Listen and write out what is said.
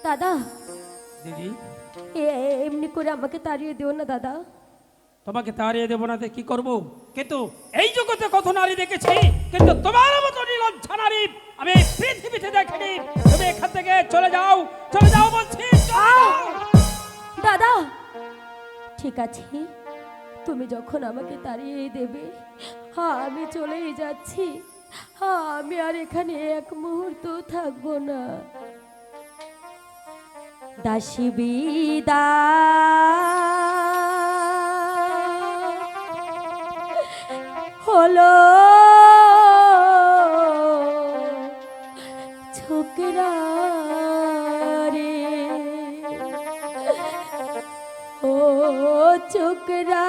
দাদা দিদি, এমনি করে আমাকে তাড়িয়ে দিও না দাদা। তোমাকে তাড়িয়ে দেবো না কি করবো? কিন্তু এই জগতে কত নারী দেখেছি, কিন্তু তোমার মতো নির্লজ্জা নারী আমি পৃথিবীতে দেখিনি। তুমি এখান থেকে চলে যাও, চলে যাও বলছি, চলে যাও। দাদা ঠিক আছে, তুমি যখন আমাকে তাড়িয়ে দেবে, হ্যাঁ আমি চলেই যাচ্ছি। হ্যাঁ আমি আর এখানে এক মুহূর্ত থাকবো না। দাসী বিদায় হলো ছোকরা রে, ও ছোকরা